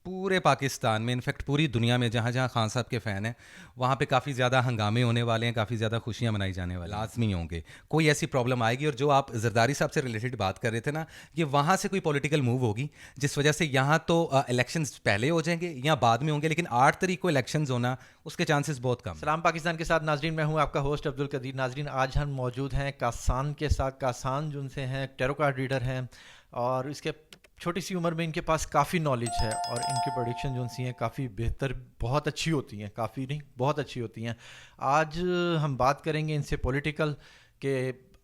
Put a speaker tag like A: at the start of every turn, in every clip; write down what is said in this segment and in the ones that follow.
A: पूरे पाकिस्तान में, इनफैक्ट पूरी दुनिया में जहाँ जहाँ खान साहब के फ़ैन हैं, वहाँ पे काफ़ी ज़्यादा हंगामे होने वाले हैं, काफ़ी ज़्यादा खुशियाँ मनाई जाने वाली लाजमी होंगे। कोई ऐसी प्रॉब्लम आएगी। और जो आप जरदारी साहब से रिलेटेड बात कर रहे थे ना, ये वहाँ से कोई पॉलिटिकल मूव होगी जिस वजह से यहाँ तो इलेक्शंस पहले हो जाएंगे या बाद में होंगे, लेकिन 8 तारीख को इलेक्शंस होना उसके चांसेस बहुत कम हैं।
B: सलाम पाकिस्तान के साथ नाजरीन, मैं हूं आपका होस्ट अब्दुल कदीर। नाजरीन, आज हम मौजूद हैं कासान के साथ। कासान जो उनसे हैं टेरो कार्ड रीडर हैं, और इसके छोटी सी उम्र में इनके पास काफ़ी नॉलेज है, और इनकी प्रोडिक्शन जो सी हैं काफ़ी बेहतर, बहुत अच्छी होती हैं। काफ़ी नहीं, बहुत अच्छी होती हैं। आज हम बात करेंगे इनसे पॉलिटिकल के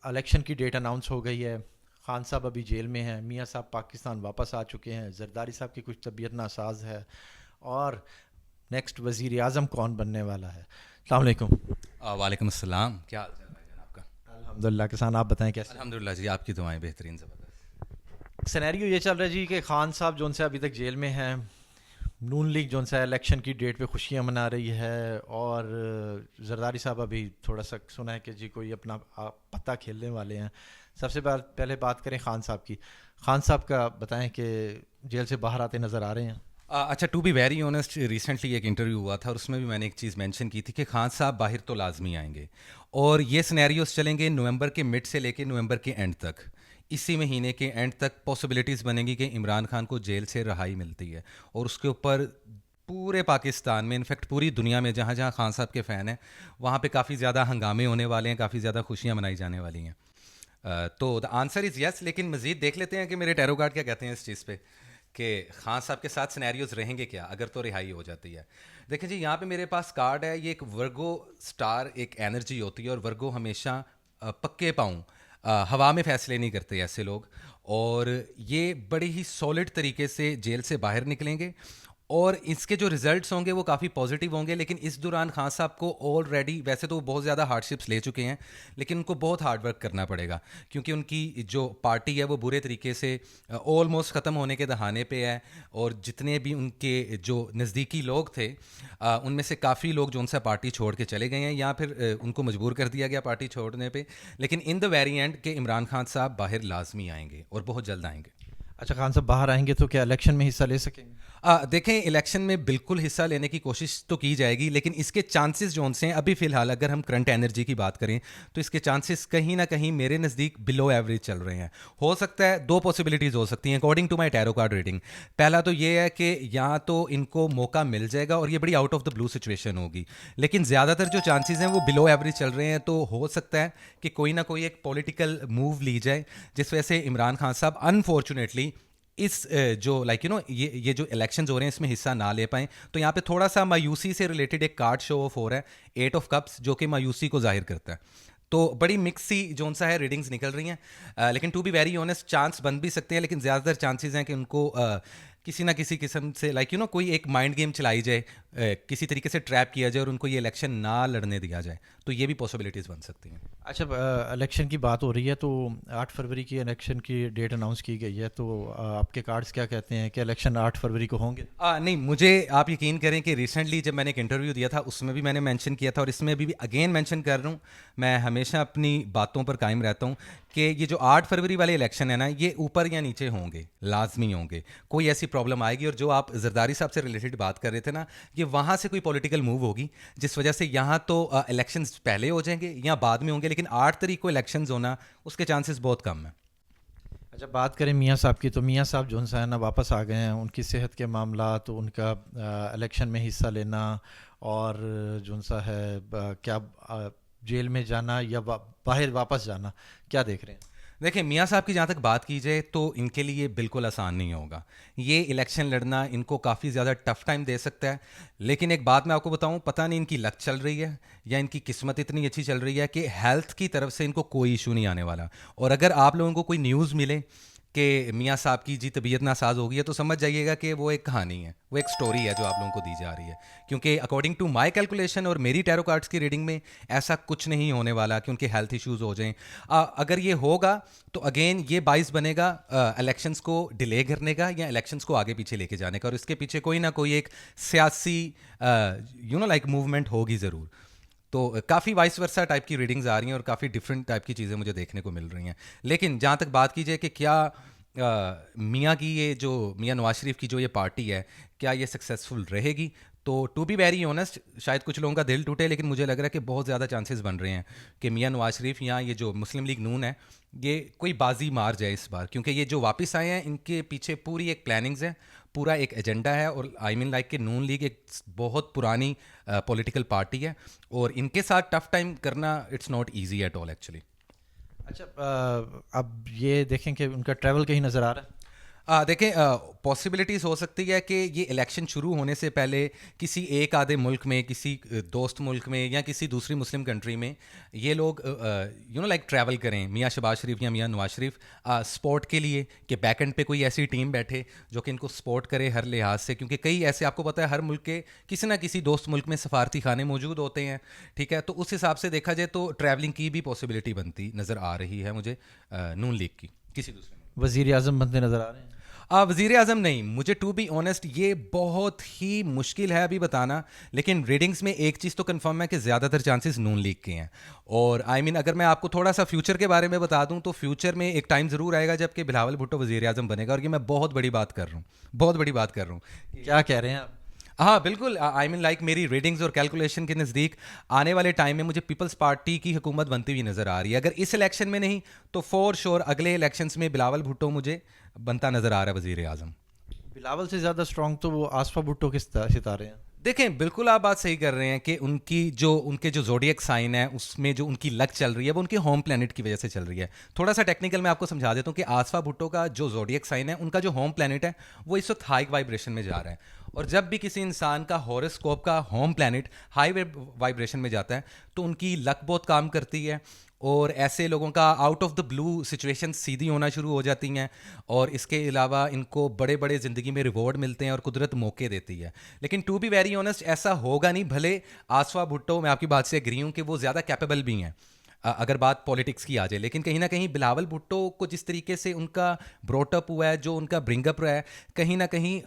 B: इलेक्शन की डेट अनाउंस हो गई है। खान साहब अभी जेल में हैं, मियाँ साहब पाकिस्तान वापस आ चुके हैं, जरदारी साहब की कुछ तबीयत नासाज है, और नेक्स्ट वज़ीर आज़म कौन बनने वाला है। अस्सलाम वालेकुम।
A: वालेकुम अस्सलाम, क्या हाल चाल भाईजान आपका?
B: अल्हम्दुलिल्लाह किसान, आप बताएं कैसे।
A: अल्हम्दुलिल्लाह जी, आपकी दुआएं बेहतरीन, ज़बरदस्त।
B: सिनेरियो ये चल रहा है जी कि खान साहब जो से अभी तक जेल में हैं, नून लीग जो सा इलेक्शन की डेट पे खुशियां मना रही है, और जरदारी साहब अभी थोड़ा सा सुना है कि जी कोई अपना पत्ता खेलने वाले हैं। सबसे पहले बात करें खान साहब की। खान साहब का बताएं कि जेल से बाहर आते नज़र आ रहे हैं।
A: अच्छा, to be very honest, recently एक इंटरव्यू हुआ था और उसमें भी मैंने एक चीज़ मेंशन की थी कि खान साहब बाहर तो लाजमी आएंगे, और ये सिनेरियोस चलेंगे नवंबर के मिड से लेके नवंबर के एंड तक। इसी महीने के एंड तक पॉसिबिलिटीज़ बनेंगी कि इमरान खान को जेल से रहाई मिलती है, और उसके ऊपर पूरे पाकिस्तान में, इनफैक्ट पूरी दुनिया में जहाँ जहाँ खान साहब के फ़ैन हैं, वहाँ पे काफ़ी ज़्यादा हंगामे होने वाले हैं, काफ़ी ज़्यादा खुशियाँ मनाई जाने वाली हैं। तो द आंसर इज़ यस, लेकिन मज़ीद देख लेते हैं कि मेरे टैरो कार्ड क्या कहते हैं इस चीज़ पे, कि खान साहब के साथ सिनेरियोज रहेंगे क्या अगर तो रिहाई हो जाती है। देखें जी, यहाँ पे मेरे पास कार्ड है, ये एक वर्गो स्टार एक एनर्जी होती है, और वर्गो हमेशा पक्के पाँव हवा में फैसले नहीं करते ऐसे लोग, और ये बड़े ही सॉलिड तरीके से जेल से बाहर निकलेंगे, और इसके जो रिजल्ट्स होंगे वो काफ़ी पॉजिटिव होंगे। लेकिन इस दौरान खान साहब को ऑलरेडी, वैसे तो वो बहुत ज़्यादा हार्डशिप्स ले चुके हैं, लेकिन उनको बहुत हार्ड वर्क करना पड़ेगा, क्योंकि उनकी जो पार्टी है वो बुरे तरीके से ऑलमोस्ट ख़त्म होने के दहाने पे है। और जितने भी उनके जो नज़दीकी लोग थे, उनमें से काफ़ी लोग जो उनसे पार्टी छोड़ के चले गए हैं, या फिर उनको मजबूर कर दिया गया पार्टी छोड़ने पे। लेकिन इन द वेरी एंड के इमरान खान साहब बाहर लाजमी आएंगे, और बहुत जल्द आएंगे।
B: अच्छा, खान साहब बाहर आएंगे तो क्या इलेक्शन में हिस्सा ले सकेंगे?
A: देखें, इलेक्शन में बिल्कुल हिस्सा लेने की कोशिश तो की जाएगी, लेकिन इसके चांसेस जो से हैं अभी फ़िलहाल, अगर हम करंट एनर्जी की बात करें, तो इसके चांसेस कहीं ना कहीं मेरे नज़दीक बिलो एवरेज चल रहे हैं। हो सकता है, दो पॉसिबिलिटीज़ हो सकती हैं according to my tarot card reading. पहला तो ये है कि या तो इनको मौका मिल जाएगा, और ये बड़ी out of the blue situation होगी, लेकिन ज़्यादातर जो चांसेस हैं वो बिलो एवरेज चल रहे हैं। तो हो सकता है कि कोई ना कोई एक पॉलिटिकल मूव ली जाए, जिस वजह से इमरान खान साहब अनफॉर्चुनेटली इस जो लाइक यू नो ये जो इलेक्शंस हो रहे हैं इसमें हिस्सा ना ले पाएँ। तो यहाँ पे थोड़ा सा मायूसी से रिलेटेड एक कार्ड शो ऑफ हो रहा है, 8 ऑफ कप्स, जो कि मायूसी को जाहिर करता है। तो बड़ी मिक्स सी जोन सा है रीडिंग्स निकल रही हैं। लेकिन to be very honest, chance बन भी सकते हैं, लेकिन ज़्यादातर चांसेस हैं कि उनको किसी ना किसी किस्म से लाइक यू नो कोई एक माइंड गेम चलाई जाए, किसी तरीके से ट्रैप किया जाए और उनको ये इलेक्शन ना लड़ने दिया जाए। तो ये भी पॉसिबिलिटीज़ बन सकती हैं।
B: अच्छा, इलेक्शन की बात हो रही है तो 8 फरवरी की इलेक्शन की डेट अनाउंस की गई है, तो आपके कार्ड्स क्या कहते हैं कि इलेक्शन 8 फरवरी को होंगे?
A: नहीं, मुझे आप यकीन करें कि रिसेंटली जब मैंने एक इंटरव्यू दिया था उसमें भी मैंने मेंशन किया था, और इसमें भी अगेन मेंशन कर रहा हूँ, मैं हमेशा अपनी बातों पर कायम रहता हूँ, कि ये जो 8 फरवरी वाले इलेक्शन है ना, ये ऊपर या नीचे होंगे, लाजमी होंगे। कोई ऐसी प्रॉब्लम आएगी। और जो आप जरदारी साहब से रिलेटेड बात कर रहे थे ना, ये वहाँ से कोई पॉलिटिकल मूव होगी जिस वजह से यहाँ तो इलेक्शंस पहले हो जाएंगे या बाद में होंगे, लेकिन 8 तारीख को इलेक्शंस होना उसके चांसेस बहुत कम है।
B: अच्छा, बात करें मियाँ साहब की, तो मियाँ साहब जो है ना वापस आ गए हैं। उनकी सेहत के मामला, तो उनका इलेक्शन में हिस्सा लेना, और जो सा है क्या जेल में जाना या बाहर वापस जाना, क्या देख रहे हैं?
A: देखिए, मियाँ साहब की जहाँ तक बात की जाए तो इनके लिए बिल्कुल आसान नहीं होगा। ये इलेक्शन लड़ना इनको काफ़ी ज़्यादा टफ टाइम दे सकता है। लेकिन एक बात मैं आपको बताऊँ, पता नहीं इनकी लक चल रही है या इनकी किस्मत इतनी अच्छी चल रही है कि हेल्थ की तरफ से इनको कोई इशू नहीं आने वाला। और अगर आप लोगों को कोई न्यूज़ मिले कि मियाँ साहब की जी तबीयत नासाज हो गई है, तो समझ जाइएगा कि वो एक कहानी है, वो एक स्टोरी है जो आप लोगों को दी जा रही है। क्योंकि अकॉर्डिंग टू माय कैलकुलेशन और मेरी टैरो कार्ड्स की रीडिंग में ऐसा कुछ नहीं होने वाला कि उनके हेल्थ इश्यूज हो जाएं। अगर ये होगा तो अगेन ये बाइस बनेगा इलेक्शंस को डिले करने का या इलेक्शंस को आगे पीछे लेके जाने का, और इसके पीछे कोई ना कोई एक सियासी लाइक मूवमेंट होगी ज़रूर। तो काफ़ी वाइस वर्सा टाइप की रीडिंग्स आ रही हैं, और काफ़ी डिफरेंट टाइप की चीज़ें मुझे देखने को मिल रही हैं। लेकिन जहाँ तक बात कीजिए कि क्या मियाँ की ये जो मियाँ नवाज शरीफ की जो ये पार्टी है, क्या ये सक्सेसफुल रहेगी? तो टू बी वेरी ऑनेस्ट, शायद कुछ लोगों का दिल टूटे, लेकिन मुझे लग रहा है कि बहुत ज़्यादा चांसेस बन रहे हैं कि मियाँ नवाज शरीफ या ये जो मुस्लिम लीग नून है, ये कोई बाजी मार जाए इस बार, क्योंकि ये जो वापस आए हैं इनके पीछे पूरी एक प्लानिंग्स है, पूरा एक एजेंडा है। और आई मीन लाइक कि नून लीग एक बहुत पुरानी पॉलिटिकल पार्टी है, और इनके साथ टफ टाइम करना it's not easy at all actually.
B: अच्छा, अब ये देखें कि उनका ट्रैवल कहीं नज़र आ रहा है।
A: देखें, पॉसिबिलिटीज़ हो सकती है कि ये इलेक्शन शुरू होने से पहले किसी एक आधे मुल्क में, किसी दोस्त मुल्क में या किसी दूसरी मुस्लिम कंट्री में ये लोग लाइक ट्रैवल करें, मियाँ शहबाज शरीफ या मियाँ नवाज शरीफ, सपोर्ट के लिए, कि बैक एंड पे कोई ऐसी टीम बैठे जो कि इनको सपोर्ट करे हर लिहाज से, क्योंकि कई ऐसे, आपको पता है, हर मुल्क के किसी ना किसी दोस्त मुल्क में सफारती खाने मौजूद होते हैं। ठीक है, तो उस हिसाब से देखा जाए तो ट्रैवलिंग की भी पॉसिबिलिटी बनती नज़र आ रही है मुझे, नून लीग की किसी दूसरे।
B: वज़ीर आज़म बनते नज़र आ रहे हैं।
A: वज़ीर आज़म नहीं, मुझे टू बी ऑनेस्ट ये बहुत ही मुश्किल है अभी बताना, लेकिन रीडिंग्स में एक चीज़ तो कंफर्म है कि ज़्यादातर चांसेस नून लीग के हैं। और आई मीन अगर मैं आपको थोड़ा सा फ्यूचर के बारे में बता दूं, तो फ्यूचर में एक टाइम ज़रूर आएगा जबकि बिलावल भुट्टो वज़ीर आज़म बनेगा, और ये मैं बहुत बड़ी बात कर रहा हूँ, बहुत बड़ी बात कर रहा हूँ।
B: क्या कह रहे हैं आप?
A: हाँ बिल्कुल, आई मीन लाइक मेरी रीडिंग्स और कैलकुलेशन के नज़दीक आने वाले टाइम में मुझे पीपल्स पार्टी की हुकूमत बनती हुई नज़र आ रही है। अगर इस इलेक्शन में नहीं तो फॉर श्योर अगले इलेक्शंस में बिलावल भुट्टो मुझे बनता नज़र आ रहा है वज़ीर आज़म।
B: बिलावल से ज़्यादा स्ट्रॉन्ग तो वो आसफा भुट्टो के सितारे हैं।
A: देखें, बिल्कुल आप बात सही कर रहे हैं कि उनके जो ज़ोडिएक साइन है उसमें जो उनकी लक चल रही है वो उनके होम प्लैनेट की वजह से चल रही है। थोड़ा सा टेक्निकल मैं आपको समझा देता हूँ कि आसफा भुट्टो का जो ज़ोडिएक साइन है, उनका जो होम प्लैनेट है वो इस वक्त हाई वाइब्रेशन में जा रहा है। और जब भी किसी इंसान का हॉरोस्कोप का होम प्लैनेट हाई वाइब्रेशन में जाता है तो उनकी लक बहुत काम करती है, और ऐसे लोगों का out of the blue situation सीधी होना शुरू हो जाती हैं, और इसके अलावा इनको बड़े बड़े ज़िंदगी में रिवॉर्ड मिलते हैं और कुदरत मौके देती है। लेकिन टू बी वेरी ऑनेस्ट ऐसा होगा नहीं, भले आसफा भुट्टो, मैं आपकी बात से एग्री हूँ कि वो ज़्यादा कैपेबल भी हैं अगर बात पॉलिटिक्स की आ जाए, लेकिन कहीं ना कहीं बिलावल भुट्टो को जिस तरीके से उनका ब्रॉटअप हुआ है, जो उनका ब्रिंगअप रहा है, कहीं ना कहीं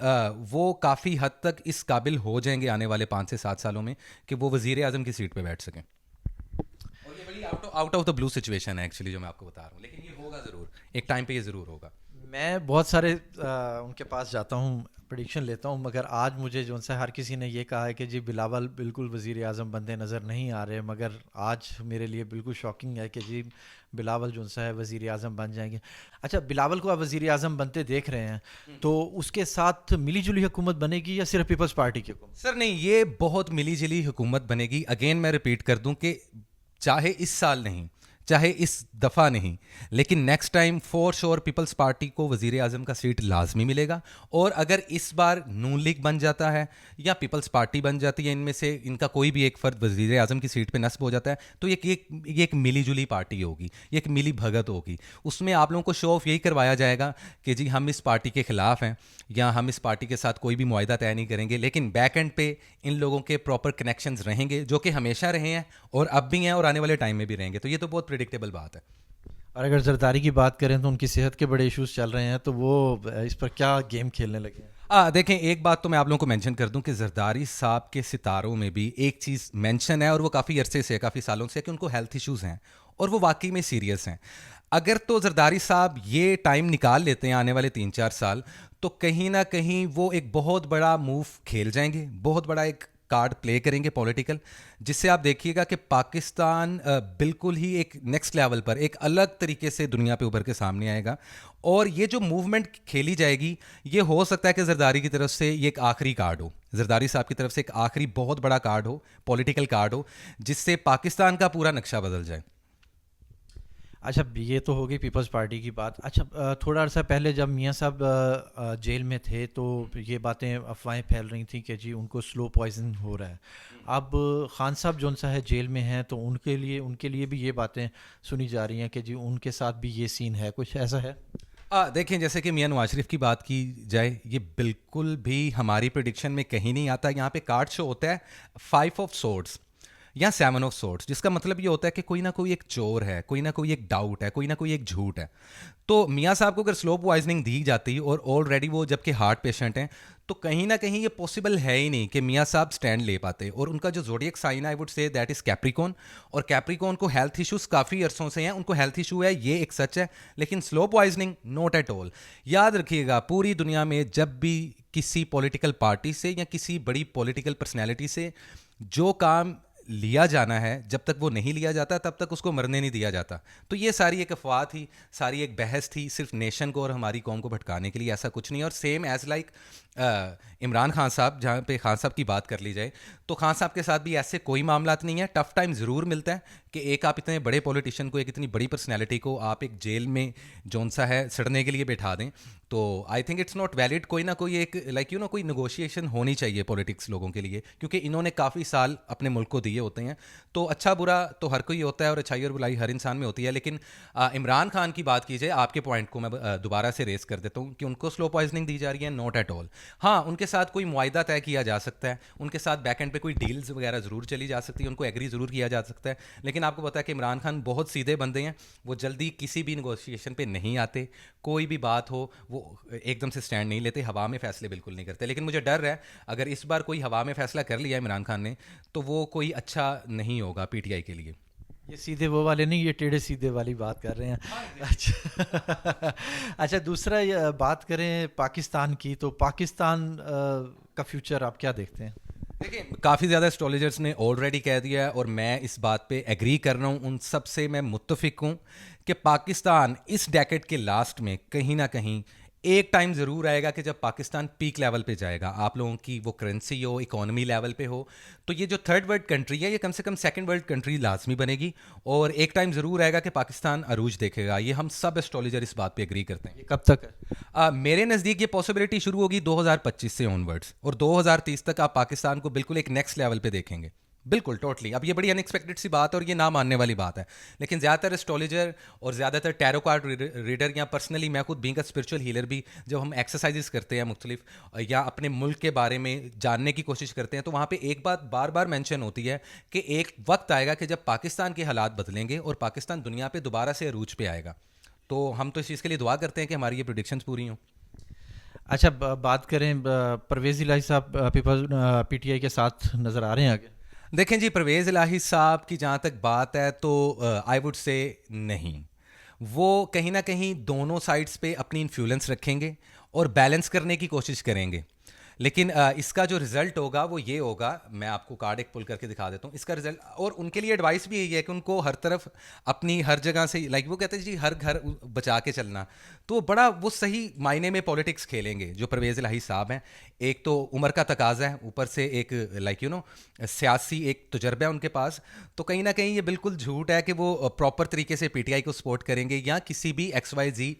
A: वो काफ़ी हद तक इस काबिल हो जाएंगे आने वाले 5 से 7 सालों में कि वो वज़ीर आज़म की सीट पे बैठ सकें। और ये बड़ी out of the blue situation है एक्चुअली जो मैं आपको बता रहा हूँ, लेकिन ये होगा ज़रूर, एक टाइम पे ये ज़रूर होगा।
B: मैं बहुत सारे उनके पास जाता हूँ, प्रेडिक्शन लेता हूँ, मगर आज मुझे जो उनसे हर किसी ने ये कहा है कि जी बिलावल बिल्कुल वज़ीर आज़म बनते नज़र नहीं आ रहे, मगर आज मेरे लिए बिल्कुल शॉकिंग है कि जी बिलावल जो उनसा है वज़ीर आज़म बन जाएंगे। अच्छा, बिलावल को आप वज़ीर आज़म बनते देख रहे हैं, तो उसके साथ मिली जुली हुकूमत बनेगी या सिर्फ पीपल्स पार्टी की हुकूमत?
A: सर नहीं, ये बहुत मिली जुली हुकूमत बनेगी। अगेन मैं रिपीट कर दूं कि चाहे इस साल नहीं, चाहे इस दफ़ा नहीं, लेकिन next time for sure Peoples Party को वज़ीर आज़म का सीट लाजमी मिलेगा। और अगर इस बार नून लीग बन जाता है या पीपल्स पार्टी बन जाती है, इनमें से इनका कोई भी एक फ़र्द वज़ीर आज़म की सीट पे नस्ब हो जाता है, तो ये एक मिली जुली पार्टी होगी, ये एक मिली भगत होगी। उसमें आप लोगों को शो ऑफ यही करवाया जाएगा कि जी हम इस पार्टी के ख़िलाफ़ हैं या हम इस पार्टी के साथ कोई भी मुआहदा तय नहीं करेंगे, लेकिन बैक एंड पे इन लोगों के प्रॉपर कनेक्शंस रहेंगे, जो कि हमेशा रहे हैं और अब भी हैं और आने वाले टाइम में भी रहेंगे। तो ये तो बहुत प्रिडिक्टेबल बात है।
B: और अगर जरदारी की बात करें तो उनकी सेहत के बड़े इश्यूज चल रहे हैं, तो वो इस पर क्या गेम खेलने लगे हैं?
A: देखें, एक बात तो मैं आप लोगों को मेंशन कर दूं कि जरदारी साहब के सितारों में भी एक चीज़ मेंशन है, और वो काफ़ी अरसे से, काफ़ी सालों से, कि उनको हेल्थ इश्यूज़ हैं और वो वाकई में सीरियस हैं। अगर तो जरदारी साहब ये टाइम निकाल लेते हैं आने वाले 3-4 साल, तो कहीं ना कहीं वो एक बहुत बड़ा मूव खेल जाएंगे, बहुत बड़ा एक कार्ड प्ले करेंगे पॉलिटिकल, जिससे आप देखिएगा कि पाकिस्तान बिल्कुल ही एक नेक्स्ट लेवल पर, एक अलग तरीके से दुनिया पे उभर के सामने आएगा। और ये जो मूवमेंट खेली जाएगी, ये हो सकता है कि जरदारी की तरफ से ये एक आखिरी कार्ड हो, जरदारी साहब की तरफ से एक आखिरी बहुत बड़ा कार्ड हो, पॉलिटिकल कार्ड हो, जिससे पाकिस्तान का पूरा नक्शा बदल जाए।
B: अच्छा, ये तो हो गई पीपल्स पार्टी की बात। अच्छा, थोड़ा अर्सा पहले जब मियाँ साहब जेल में थे, तो ये बातें, अफवाहें फैल रही थी कि जी उनको स्लो पॉइजन हो रहा है। अब खान साहब जो सा है जेल में हैं, तो उनके लिए भी ये बातें सुनी जा रही हैं कि जी उनके साथ भी ये सीन है, कुछ ऐसा है?
A: देखें, जैसे कि मियां नवाज शरीफ की बात की जाए, ये बिल्कुल भी हमारी प्रिडिक्शन में कहीं नहीं आता। यहाँ पे कार्ड शो होता है 5 ऑफ सोर्ड्स, या सेवन ऑफ सोर्ड्स, जिसका मतलब ये होता है कि कोई ना कोई एक चोर है, कोई ना कोई एक डाउट है, कोई ना कोई एक झूठ है। तो मियाँ साहब को अगर स्लो पॉइजनिंग दी जाती और ऑलरेडी वो जबकि हार्ट पेशेंट हैं, तो कहीं ना कहीं ये पॉसिबल है ही नहीं कि मियाँ साहब स्टैंड ले पाते। और उनका जो zodiac sign I would say that is Capricorn, और कैप्रिकॉन को हेल्थ इश्यूज काफ़ी अरसों से हैं, उनको हेल्थ इशू है, ये एक सच है। लेकिन slow poisoning not at all. याद रखिएगा, पूरी दुनिया में जब भी किसी पॉलिटिकल पार्टी से या किसी बड़ी पॉलिटिकल पर्सनैलिटी से जो काम लिया जाना है, जब तक वो नहीं लिया जाता तब तक उसको मरने नहीं दिया जाता। तो ये सारी एक अफवाह थी, सारी एक बहस थी, सिर्फ नेशन को और हमारी कौम को भटकाने के लिए, ऐसा कुछ नहीं। और same age like Imran Khan साहब, जहाँ पे खान साहब की बात कर ली जाए, तो खान साहब के साथ भी ऐसे कोई मामला नहीं है। टफ टाइम ज़रूर मिलता है कि एक आप इतने बड़े पॉलिटिशियन को, एक इतनी बड़ी पर्सनैलिटी को आप एक जेल में जौन सा है सड़ने के लिए बैठा दें, तो I think it's not valid. कोई ना कोई एक लाइक कोई नेगोशिएशन होनी चाहिए पॉलिटिक्स लोगों के लिए, क्योंकि इन्होंने काफ़ी साल अपने मुल्क को दिए होते हैं। तो अच्छा बुरा तो हर कोई होता है, और अच्छाई और बुराई हर इंसान में होती है। लेकिन इमरान खान की बात की जाए, आपके पॉइंट को मैं दोबारा से रेस कर देता हूँ कि उनको स्लो पॉइजनिंग दी जा रही है, नॉट एट ऑल। हाँ, उनके साथ कोई मुआयदा तय किया जा सकता है, उनके साथ बैक एंड पे कोई डील्स वगैरह ज़रूर चली जा सकती है, उनको एग्री ज़रूर किया जा सकता है। लेकिन आपको पता है कि इमरान खान बहुत सीधे बंदे हैं, वो जल्दी किसी भी नेगोशिएशन पे नहीं आते। कोई भी बात हो वो एकदम से स्टैंड नहीं लेते, हवा में फैसले बिल्कुल नहीं करते। लेकिन मुझे डर है अगर इस बार कोई हवा में फैसला कर लिया इमरान खान ने, तो वो कोई अच्छा नहीं होगा पीटीआई के लिए।
B: ये सीधे वो वाले नहीं, ये टेढ़े सीधे वाली बात कर रहे हैं। अच्छा अच्छा, दूसरा ये बात करें पाकिस्तान की, तो पाकिस्तान का फ्यूचर आप क्या देखते हैं?
A: देखिए, काफ़ी ज़्यादा एस्ट्रोलॉजर्स ने ऑलरेडी कह दिया है, और मैं इस बात पे एग्री कर रहा हूँ, उन सब से मैं मुत्तफिक हूँ कि पाकिस्तान इस डेकेड के लास्ट में कहीं ना कहीं एक टाइम ज़रूर आएगा कि जब पाकिस्तान पीक लेवल पे जाएगा। आप लोगों की वो करेंसी हो, इकोनॉमी लेवल पे हो, तो ये जो थर्ड वर्ल्ड कंट्री है, ये कम से कम सेकंड वर्ल्ड कंट्री लाजमी बनेगी। और एक टाइम ज़रूर आएगा कि पाकिस्तान अरूज देखेगा। ये हम सब एस्ट्रोलॉजर इस बात पे एग्री करते हैं।
B: ये कब तक है?
A: मेरे नज़दीक ये पॉसिबिलिटी शुरू होगी 2025 से ऑनवर्ड्स, और 2030 तक आप पाकिस्तान को बिल्कुल एक नेक्स्ट लेवल पे देखेंगे, बिल्कुल टोटली। अब ये बड़ी अनएक्सपेक्टेड सी बात है और ये ना मानने वाली बात है, लेकिन ज़्यादातर एस्ट्रोलॉजर और ज़्यादातर टैरो कार्ड रीडर, या पर्सनली मैं खुद बीइंग अ स्पिरिचुअल हीलर भी, जब हम एक्सरसाइजेस करते हैं मुख्तलिफ, या अपने मुल्क के बारे में जानने की कोशिश करते हैं, तो वहाँ पे एक बात बार बार मेंशन होती है कि एक वक्त आएगा कि जब पाकिस्तान के हालात बदलेंगे और पाकिस्तान दुनिया पे दोबारा से अरूज पे आएगा। तो हम तो इस चीज़ के लिए दुआ करते हैं कि हमारी ये प्रिडिक्शंस पूरी हों।
B: अच्छा, बात करें परवेज़ इलाही साहब पीपल पीटीआई के साथ नज़र आ रहे हैं आगे?
A: देखें जी, परवेज़ इलाही साहब की जहाँ तक बात है, तो आई वुड से नहीं। वो कहीं ना कहीं दोनों साइड्स पे अपनी इन्फ्लुएंस रखेंगे और बैलेंस करने की कोशिश करेंगे। लेकिन इसका जो रिजल्ट होगा वो ये होगा, मैं आपको कार्ड एक पुल करके दिखा देता हूँ इसका रिजल्ट। और उनके लिए एडवाइस भी यही है कि उनको हर तरफ अपनी हर जगह से, लाइक वो कहते हैं जी, हर घर बचा के चलना। तो बड़ा वो सही मायने में पॉलिटिक्स खेलेंगे जो परवेज़ इलाही साहब हैं। एक तो उम्र का तकाजा है, ऊपर से एक लाइक सियासी एक तजर्बा है उनके पास। तो कहीं ना कहीं ये बिल्कुल झूठ है कि वो प्रॉपर तरीके से पीटीआई को सपोर्ट करेंगे या किसी भी XYZ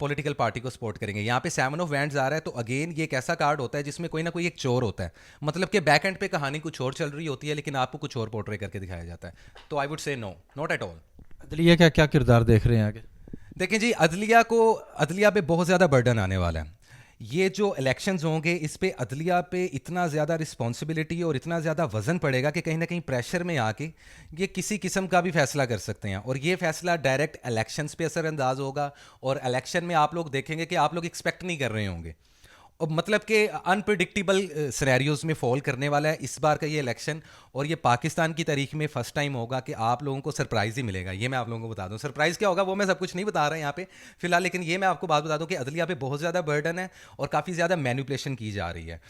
A: पॉलिटिकल पार्टी को सपोर्ट करेंगे। यहाँ पे 7 ऑफ वैंड्स आ रहा है, तो अगेन ये एक ऐसा कार्ड होता है जिसमें कोई ना कोई एक चोर होता है। मतलब कि बैक एंड पे कहानी कुछ और चल रही होती है, लेकिन आपको कुछ और पोर्ट्रे करके दिखाया जाता है। तो I would say no, not at all.
B: अदलिया का क्या किरदार देख रहे हैं आगे?
A: देखें जी, अदलिया पे बहुत ज़्यादा बर्डन आने वाला है। ये जो इलेक्शंस होंगे, इस पे अदलिया पे इतना ज़्यादा रिस्पॉन्सिबिलिटी और इतना ज़्यादा वजन पड़ेगा कि कहीं ना कहीं प्रेशर में आके ये किसी किस्म का भी फैसला कर सकते हैं। और ये फैसला डायरेक्ट इलेक्शंस पे असरअंदाज होगा, और इलेक्शन में आप लोग देखेंगे कि आप लोग एक्सपेक्ट नहीं कर रहे होंगे, और मतलब कि अनप्रिडिक्टेबल सिनेरियोज में फॉल करने वाला है इस बार का ये इलेक्शन। और ये पाकिस्तान की तारीख में फर्स्ट टाइम होगा कि आप लोगों को सरप्राइज़ ही मिलेगा। ये मैं आप लोगों को बता दूं, सरप्राइज़ क्या होगा वो मैं सब कुछ नहीं बता रहा यहाँ पे फिलहाल, लेकिन ये मैं आपको बात बता दूं कि अदलिया पे बहुत ज़्यादा बर्डन है और काफ़ी ज़्यादा मैनिपुलेशन की जा रही है।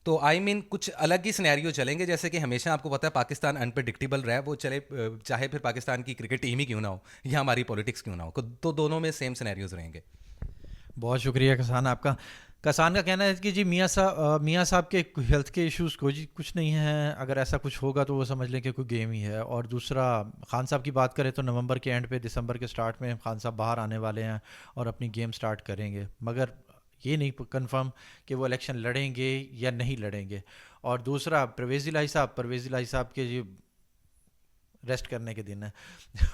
A: तो आई मीन कुछ अलग ही सिनेरियो चलेंगे, जैसे कि हमेशा आपको पता है पाकिस्तान अनप्रिडिक्टेबल रहा है, वो चले चाहे फिर पाकिस्तान की क्रिकेट टीम ही क्यों ना हो या हमारी पॉलिटिक्स क्यों ना हो, तो दोनों में सेम सिनेरियोज रहेंगे।
B: बहुत शुक्रिया कसान आपका। कसान का कहना है कि जी मियाँ साहब के हेल्थ के इश्यूज़ कुछ नहीं है, अगर ऐसा कुछ होगा तो वो समझ लें कि कोई गेम ही है। और दूसरा, खान साहब की बात करें तो नवंबर के एंड पे दिसंबर के स्टार्ट में खान साहब बाहर आने वाले हैं और अपनी गेम स्टार्ट करेंगे, मगर ये नहीं कंफर्म कि वो इलेक्शन लड़ेंगे या नहीं लड़ेंगे। और दूसरा, परवेज़ इलाही साहब के ये रेस्ट करने के दिन है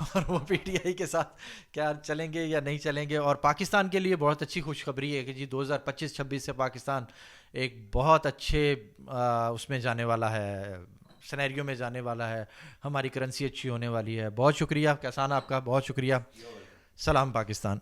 B: और वो पीटीआई के साथ क्या चलेंगे या नहीं चलेंगे। और पाकिस्तान के लिए बहुत अच्छी खुशखबरी है कि जी 2025-26 से पाकिस्तान एक बहुत अच्छे उसमें जाने वाला है, सिनेरियो में जाने वाला है, हमारी करेंसी अच्छी होने वाली है। बहुत शुक्रिया कैसान, आपका बहुत शुक्रिया। सलाम पाकिस्तान।